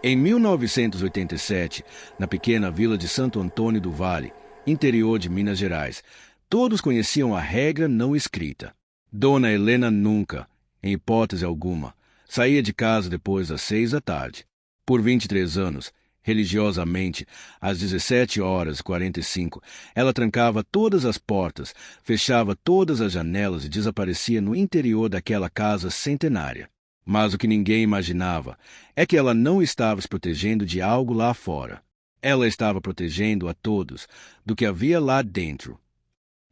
Em 1987, na pequena vila de Santo Antônio do Vale, interior de Minas Gerais, todos conheciam a regra não escrita. Dona Helena nunca, em hipótese alguma, saía de casa depois das 6 da tarde. Por 23 anos, religiosamente, às 17h45, ela trancava todas as portas, fechava todas as janelas e desaparecia no interior daquela casa centenária. Mas o que ninguém imaginava é que ela não estava se protegendo de algo lá fora. Ela estava protegendo a todos do que havia lá dentro.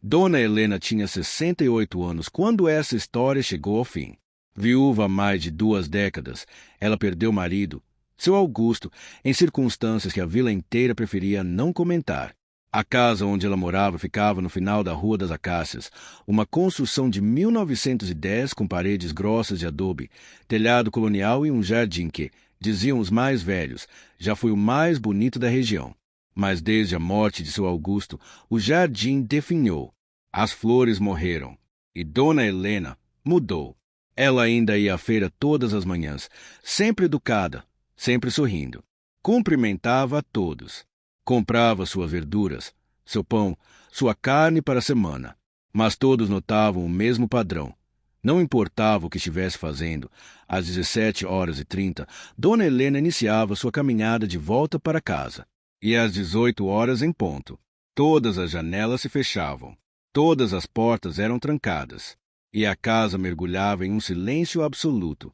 Dona Helena tinha 68 anos quando essa história chegou ao fim. Viúva há mais de 2 décadas, ela perdeu o marido, seu Augusto, em circunstâncias que a vila inteira preferia não comentar. A casa onde ela morava ficava no final da Rua das Acácias, uma construção de 1910 com paredes grossas de adobe, telhado colonial e um jardim que, diziam os mais velhos, já foi o mais bonito da região. Mas desde a morte de seu Augusto, o jardim definhou. As flores morreram. E Dona Helena mudou. Ela ainda ia à feira todas as manhãs, sempre educada, sempre sorrindo. Cumprimentava a todos. Comprava suas verduras, seu pão, sua carne para a semana. Mas todos notavam o mesmo padrão. Não importava o que estivesse fazendo, às 17h30, Dona Helena iniciava sua caminhada de volta para casa. E às 18h em ponto, todas as janelas se fechavam, todas as portas eram trancadas, e a casa mergulhava em um silêncio absoluto.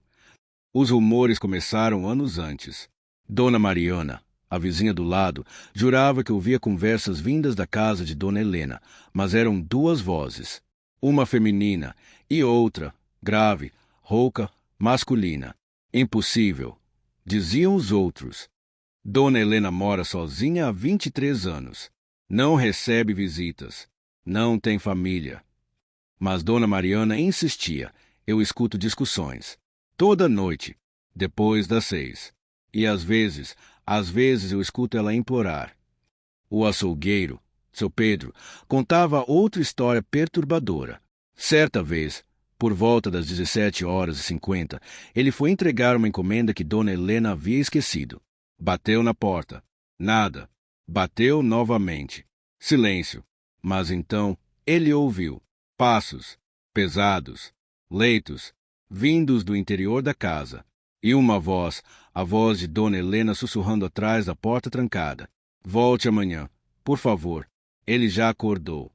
Os rumores começaram anos antes. Dona Mariana, a vizinha do lado, jurava que ouvia conversas vindas da casa de Dona Helena, mas eram 2 vozes, uma feminina e outra, grave, rouca, masculina. Impossível, diziam os outros. Dona Helena mora sozinha há 23 anos. Não recebe visitas. Não tem família. Mas Dona Mariana insistia. Eu escuto discussões. Toda noite, depois das 6. E às vezes eu escuto ela implorar. O açougueiro, seu Pedro, contava outra história perturbadora. Certa vez, por volta das 17h50, ele foi entregar uma encomenda que Dona Helena havia esquecido. Bateu na porta. Nada. Bateu novamente. Silêncio. Mas então ele ouviu passos, pesados, leitos, vindos do interior da casa, e uma voz, a voz de Dona Helena sussurrando atrás da porta trancada. Volte amanhã, por favor. Ele já acordou.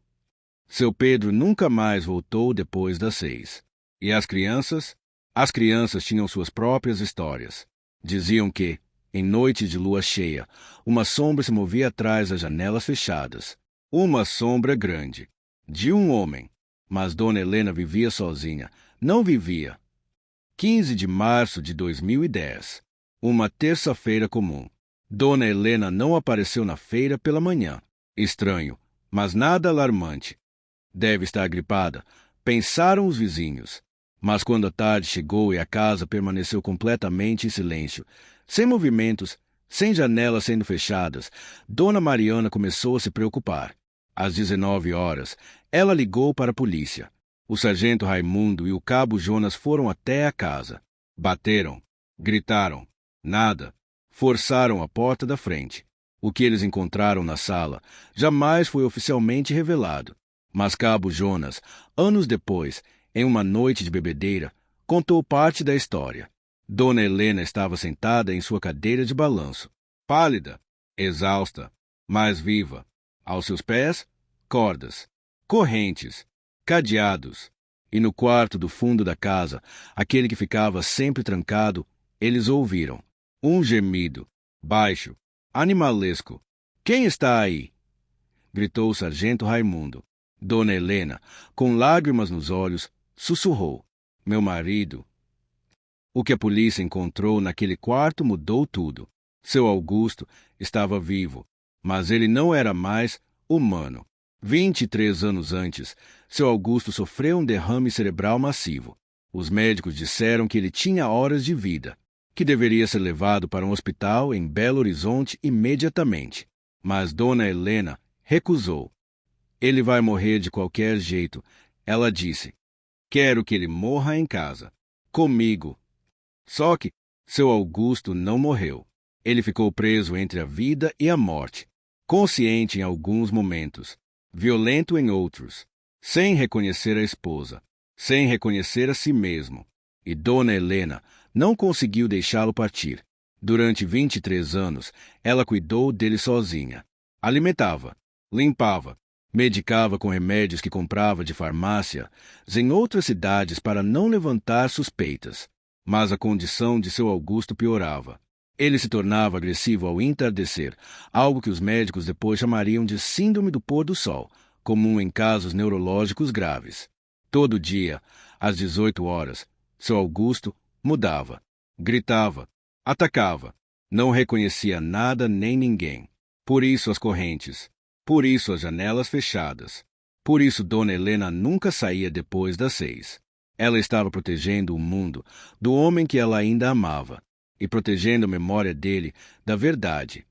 Seu Pedro nunca mais voltou depois das 6. E as crianças? As crianças tinham suas próprias histórias. Diziam que, em noite de lua cheia, uma sombra se movia atrás das janelas fechadas. Uma sombra grande. De um homem. Mas Dona Helena vivia sozinha. Não vivia. 15 de março de 2010. Uma terça-feira comum. Dona Helena não apareceu na feira pela manhã. Estranho, mas nada alarmante. Deve estar gripada, pensaram os vizinhos. Mas quando a tarde chegou e a casa permaneceu completamente em silêncio, sem movimentos, sem janelas sendo fechadas, Dona Mariana começou a se preocupar. Às 19h, ela ligou para a polícia. O sargento Raimundo e o cabo Jonas foram até a casa. Bateram, gritaram, nada. Forçaram a porta da frente. O que eles encontraram na sala jamais foi oficialmente revelado. Mas cabo Jonas, anos depois, em uma noite de bebedeira, contou parte da história. Dona Helena estava sentada em sua cadeira de balanço, pálida, exausta, mas viva. Aos seus pés, cordas, correntes, cadeados. E no quarto do fundo da casa, aquele que ficava sempre trancado, eles ouviram um gemido, baixo, animalesco. Quem está aí? Gritou o sargento Raimundo. Dona Helena, com lágrimas nos olhos, sussurrou. Meu marido. O que a polícia encontrou naquele quarto mudou tudo. Seu Augusto estava vivo, mas ele não era mais humano. 23 anos antes, seu Augusto sofreu um derrame cerebral massivo. Os médicos disseram que ele tinha horas de vida, que deveria ser levado para um hospital em Belo Horizonte imediatamente. Mas Dona Helena recusou. Ele vai morrer de qualquer jeito, ela disse. Quero que ele morra em casa, comigo. Só que seu Augusto não morreu. Ele ficou preso entre a vida e a morte, consciente em alguns momentos, violento em outros, sem reconhecer a esposa, sem reconhecer a si mesmo. E Dona Helena não conseguiu deixá-lo partir. Durante 23 anos, ela cuidou dele sozinha. Alimentava, limpava, medicava com remédios que comprava de farmácias em outras cidades para não levantar suspeitas. Mas a condição de seu Augusto piorava. Ele se tornava agressivo ao entardecer, algo que os médicos depois chamariam de síndrome do pôr do sol, comum em casos neurológicos graves. Todo dia, às 18 horas, seu Augusto mudava, gritava, atacava, não reconhecia nada nem ninguém. Por isso as correntes, por isso as janelas fechadas. Por isso Dona Helena nunca saía depois das 6. Ela estava protegendo o mundo do homem que ela ainda amava e protegendo a memória dele da verdade.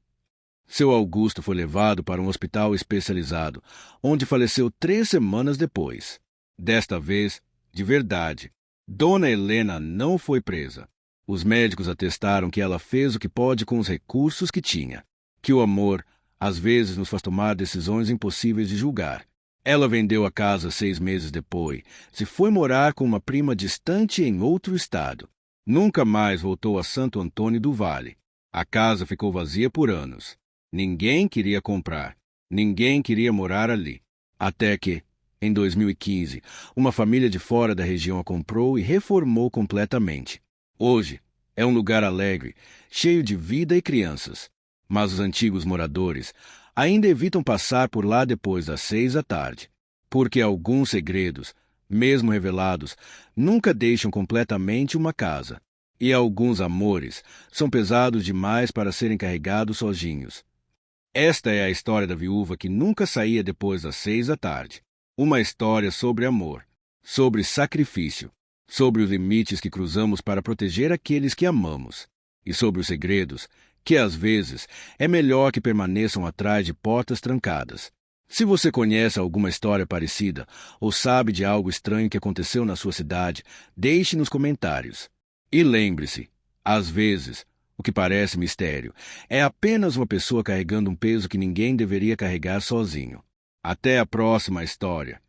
Seu Augusto foi levado para um hospital especializado, onde faleceu 3 semanas depois. Desta vez, de verdade, Dona Helena não foi presa. Os médicos atestaram que ela fez o que pôde com os recursos que tinha, que o amor, às vezes, nos faz tomar decisões impossíveis de julgar. Ela vendeu a casa 6 meses depois, se foi morar com uma prima distante em outro estado. Nunca mais voltou a Santo Antônio do Vale. A casa ficou vazia por anos. Ninguém queria comprar. Ninguém queria morar ali. Até que, em 2015, uma família de fora da região a comprou e reformou completamente. Hoje, é um lugar alegre, cheio de vida e crianças. Mas os antigos moradores ainda evitam passar por lá depois das 6 da tarde, porque alguns segredos, mesmo revelados, nunca deixam completamente uma casa, e alguns amores são pesados demais para serem carregados sozinhos. Esta é a história da viúva que nunca saía depois das 6 da tarde. Uma história sobre amor, sobre sacrifício, sobre os limites que cruzamos para proteger aqueles que amamos, e sobre os segredos que, às vezes, é melhor que permaneçam atrás de portas trancadas. Se você conhece alguma história parecida ou sabe de algo estranho que aconteceu na sua cidade, deixe nos comentários. E lembre-se, às vezes, o que parece mistério é apenas uma pessoa carregando um peso que ninguém deveria carregar sozinho. Até a próxima história.